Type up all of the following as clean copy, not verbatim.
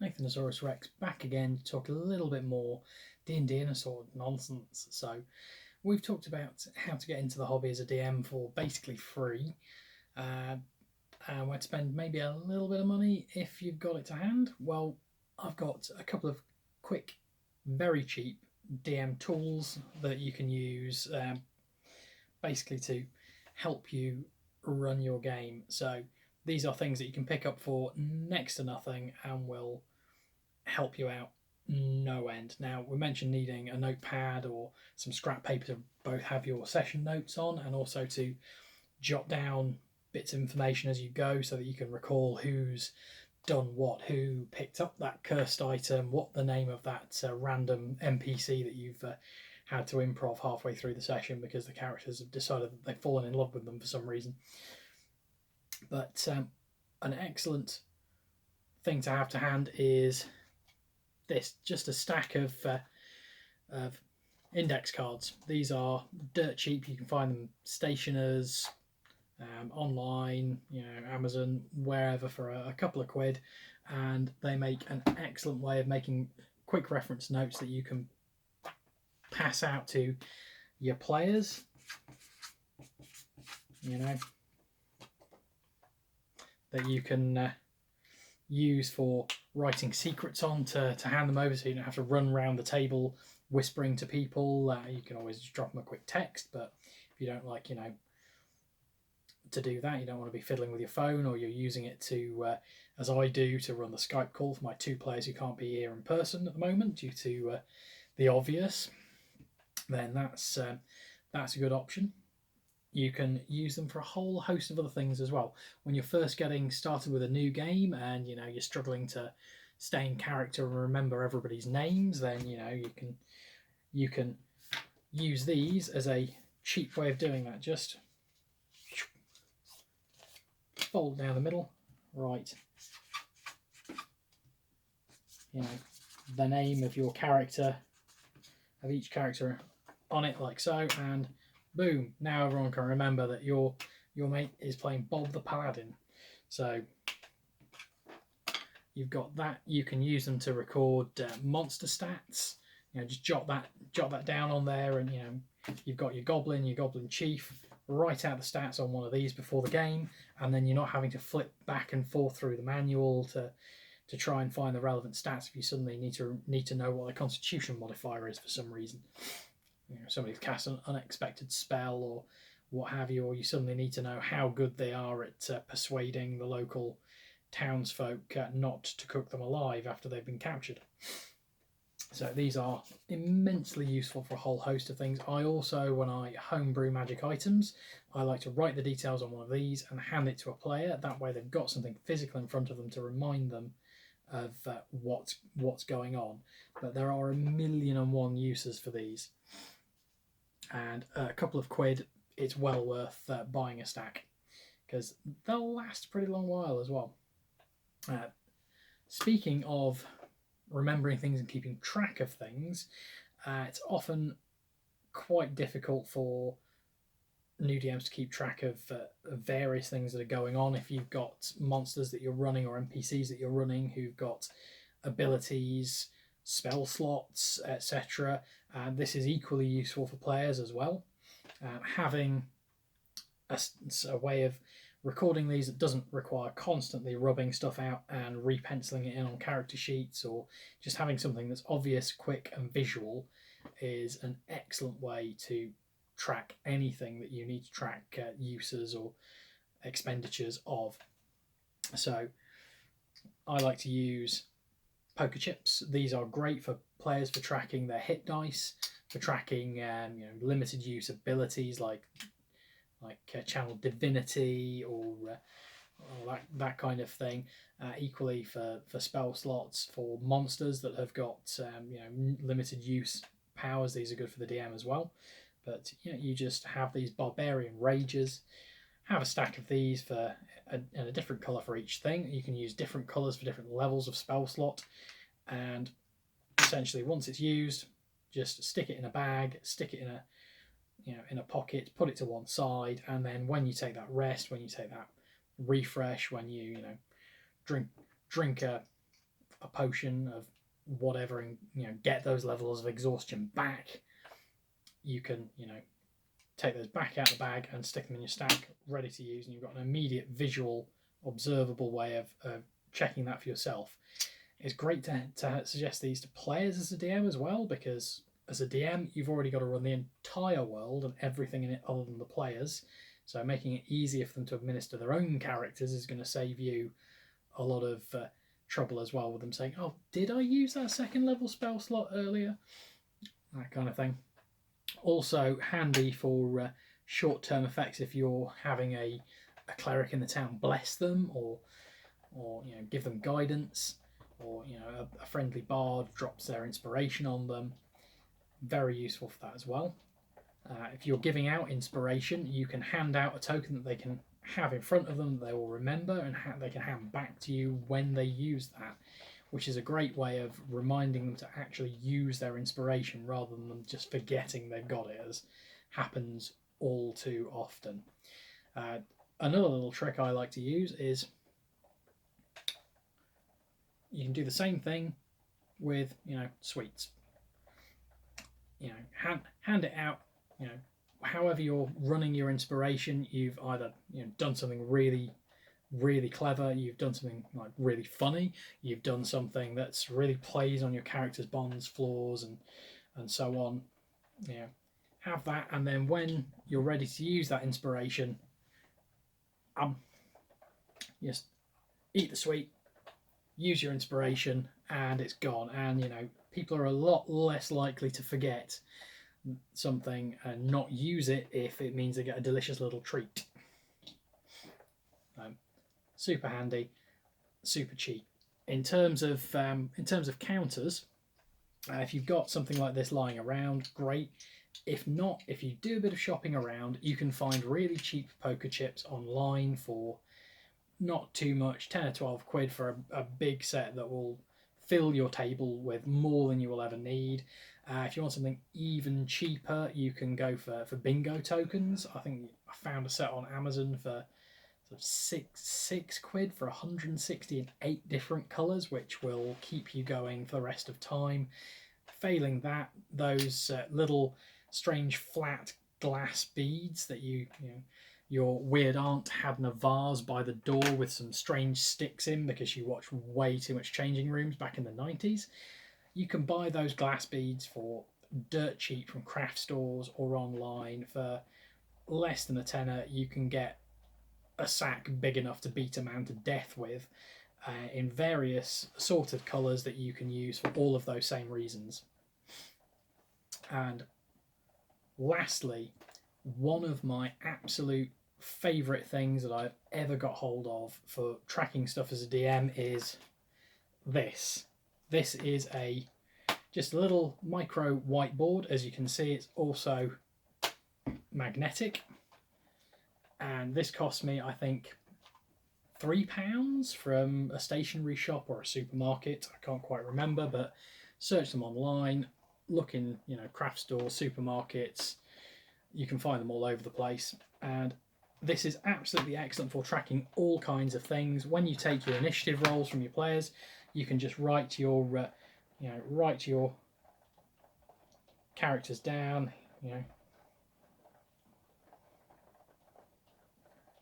Nathanosaurus Rex back again to talk a little bit more D&D and a sort of nonsense. So we've talked about how to get into the hobby as a DM for basically free, and where to spend maybe a little bit of money if you've got it to hand. Well, I've got a couple of quick, very cheap DM tools that you can use basically to help you run your game. So these are things that you can pick up for next to nothing and will help you out no end. Now, we mentioned needing a notepad or some scrap paper to both have your session notes on and also to jot down bits of information as you go so that you can recall who's done what, who picked up that cursed item, what the name of that random NPC that you've had to improv halfway through the session because the characters have decided that they've fallen in love with them for some reason. But an excellent thing to have to hand is this, just a stack of index cards. These are dirt cheap. You can find them stationers, online, Amazon, wherever, for a couple of quid, and they make an excellent way of making quick reference notes that you can pass out to your players. That you can use for writing secrets on to hand them over, so you don't have to run around the table whispering to people. You can always just drop them a quick text, but if you don't like, to do that, you don't want to be fiddling with your phone, or you're using it to, as I do, to run the Skype call for my two players who can't be here in person at the moment due to the obvious, then that's a good option. You can use them for a whole host of other things as well. When you're first getting started with a new game and you're struggling to stay in character and remember everybody's names, then you can use these as a cheap way of doing that. Just fold down the middle, right? The name of your character, of each character on it, like so, and boom, now everyone can remember that your mate is playing Bob the Paladin. So you've got that. You can use them to record monster stats. Just jot that down on there, and you've got your goblin chief. Write out the stats on one of these before the game, and then you're not having to flip back and forth through the manual to try and find the relevant stats if you suddenly need to know what the Constitution modifier is for some reason. Somebody's cast an unexpected spell or what have you, or you suddenly need to know how good they are at persuading the local townsfolk not to cook them alive after they've been captured. So these are immensely useful for a whole host of things. I also, when I homebrew magic items, I like to write the details on one of these and hand it to a player. That way they've got something physical in front of them to remind them of what's going on. But there are 1,000,001 uses for these. And a couple of quid, it's well worth buying a stack, because they'll last a pretty long while as well. Speaking of remembering things and keeping track of things, it's often quite difficult for new DMs to keep track of various things that are going on. If you've got monsters that you're running or NPCs that you're running who've got abilities, spell slots, etc., this is equally useful for players as well. Having a way of recording these that doesn't require constantly rubbing stuff out and repenciling it in on character sheets, or just having something that's obvious, quick, and visual, is an excellent way to track anything that you need to track uses or expenditures of. So I like to use poker chips. These are great for players for tracking their hit dice, for tracking limited use abilities like channel divinity or that kind of thing. Equally for spell slots for monsters that have got limited use powers. These are good for the DM as well. But you just have these barbarian rages. Have a stack of these for a different colour for each thing. You can use different colours for different levels of spell slot, and essentially once it's used, just stick it in a bag, stick it in a pocket, put it to one side, and then when you take that rest, when you take that refresh, when you drink a a potion of whatever and get those levels of exhaustion back, you can take those back out of the bag and stick them in your stack ready to use, and you've got an immediate visual observable way of checking that for yourself. It's great to suggest these to players as a DM as well, because as a DM you've already got to run the entire world and everything in it other than the players, so making it easier for them to administer their own characters is going to save you a lot of trouble as well, with them saying, oh, did I use that second level spell slot earlier? That kind of thing. Also handy for short-term effects if you're having a cleric in the town bless them, or give them guidance, or a friendly bard drops their inspiration on them. Very useful for that as well. If you're giving out inspiration, you can hand out a token that they can have in front of them that they will remember, and they can hand back to you when they use that, which is a great way of reminding them to actually use their inspiration rather than them just forgetting they've got it, as happens all too often. Another little trick I like to use is you can do the same thing with sweets. Hand it out. However you're running your inspiration, you've either done something really clever, you've done something like really funny, you've done something that's really plays on your character's bonds, flaws, and so on. Have that, and then when you're ready to use that inspiration, just eat the sweet, use your inspiration, and it's gone. And people are a lot less likely to forget something and not use it if it means they get a delicious little treat. Super handy, super cheap. In terms of counters, if you've got something like this lying around, great. If not, if you do a bit of shopping around, you can find really cheap poker chips online for not too much, 10 or 12 quid for a big set that will fill your table with more than you will ever need. If you want something even cheaper, you can go for bingo tokens. I think I found a set on Amazon for sort of six quid for 160 in 8 different colours, which will keep you going for the rest of time. Failing that, those little strange flat glass beads that your weird aunt had in a vase by the door with some strange sticks in because she watched way too much Changing Rooms back in the 90s. You can buy those glass beads for dirt cheap from craft stores or online for less than a tenner. You can get a sack big enough to beat a man to death with, in various sort of colours that you can use for all of those same reasons. And lastly, one of my absolute favourite things that I've ever got hold of for tracking stuff as a DM is this. This is just a little micro whiteboard. As you can see, it's also magnetic, and this cost me, I think, £3 from a stationery shop or a supermarket. I can't quite remember, but search them online, look in craft stores, supermarkets, you can find them all over the place. And this is absolutely excellent for tracking all kinds of things. When you take your initiative rolls from your players, you can just write your characters down,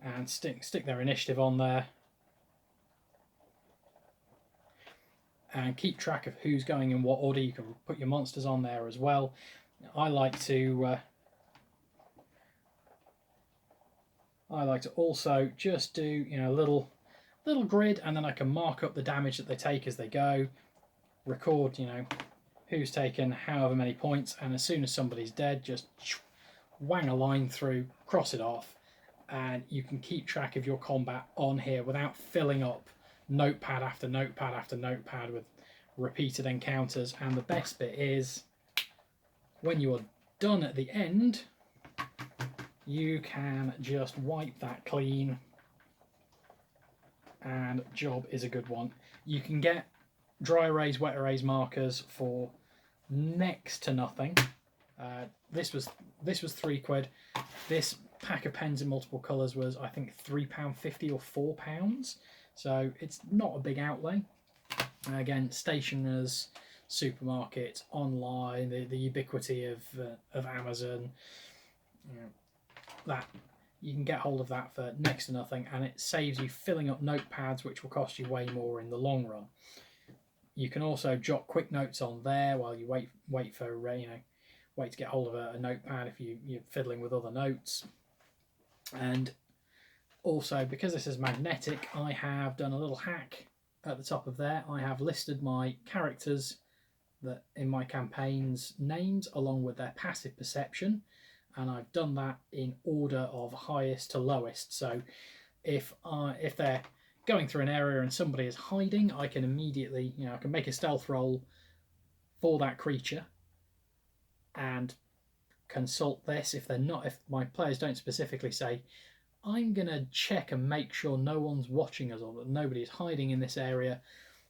and stick their initiative on there, and keep track of who's going in what order. You can put your monsters on there as well. I like to also just do a little grid, and then I can mark up the damage that they take as they go, record who's taken however many points, and as soon as somebody's dead, just wang a line through, cross it off, and you can keep track of your combat on here without filling up notepad after notepad after notepad with repeated encounters. And the best bit is, when you are done at the end, you can just wipe that clean, and job is a good one. You can get dry erase, wet erase markers for next to nothing. This was £3. This pack of pens in multiple colours was, I think, £3.50 or £4, so it's not a big outlay. Again, stationers, supermarkets, online, the ubiquity of Amazon, you know, that you can get hold of that for next to nothing, and it saves you filling up notepads, which will cost you way more in the long run. You can also jot quick notes on there while you wait for wait to get hold of a notepad if you're fiddling with other notes. And also, because this is magnetic, I have done a little hack at the top of there. I have listed my characters that in my campaigns names along with their passive perception, and I've done that in order of highest to lowest. So if they're going through an area and somebody is hiding, I can immediately, I can make a stealth roll for that creature and consult this. If my players don't specifically say, I'm going to check and make sure no one's watching us or that nobody's hiding in this area,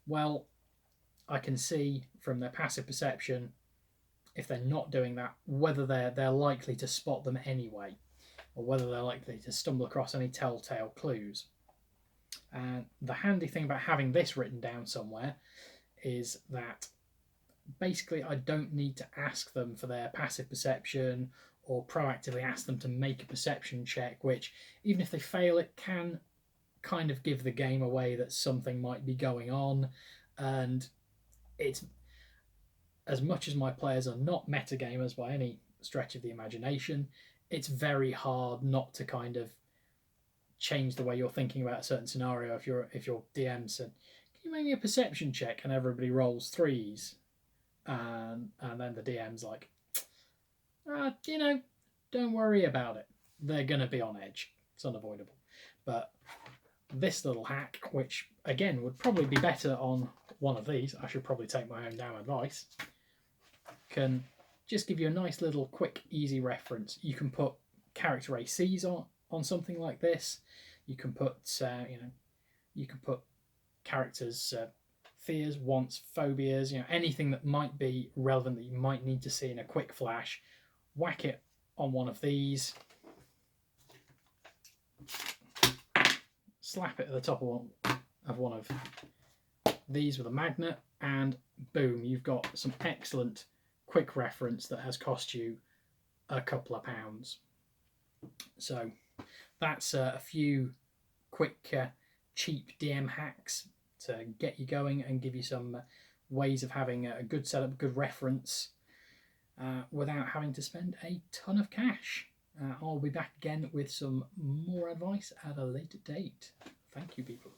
well, I can see from their passive perception, if they're not doing that, whether they're likely to spot them anyway, or whether they're likely to stumble across any telltale clues. And the handy thing about having this written down somewhere is that basically I don't need to ask them for their passive perception or proactively ask them to make a perception check, which, even if they fail, it can kind of give the game away that something might be going on. And it's, as much as my players are not metagamers by any stretch of the imagination, it's very hard not to kind of change the way you're thinking about a certain scenario. If your DM said, "Can you make me a perception check?" and everybody rolls threes, and then the DM's like, don't worry about it. They're going to be on edge. It's unavoidable. But this little hack, which again would probably be better on one of these, I should probably take my own damn advice, can just give you a nice little quick easy reference. You can put character ACs on something like this. You can put you can put characters fears, wants, phobias, anything that might be relevant that you might need to see in a quick flash. Whack it on one of these, slap it at the top of one of these with a magnet, and boom, you've got some excellent quick reference that has cost you a couple of pounds. So that's a few quick, cheap DM hacks to get you going and give you some ways of having a good setup, good reference, without having to spend a ton of cash. I'll be back again with some more advice at a later date. Thank you, people.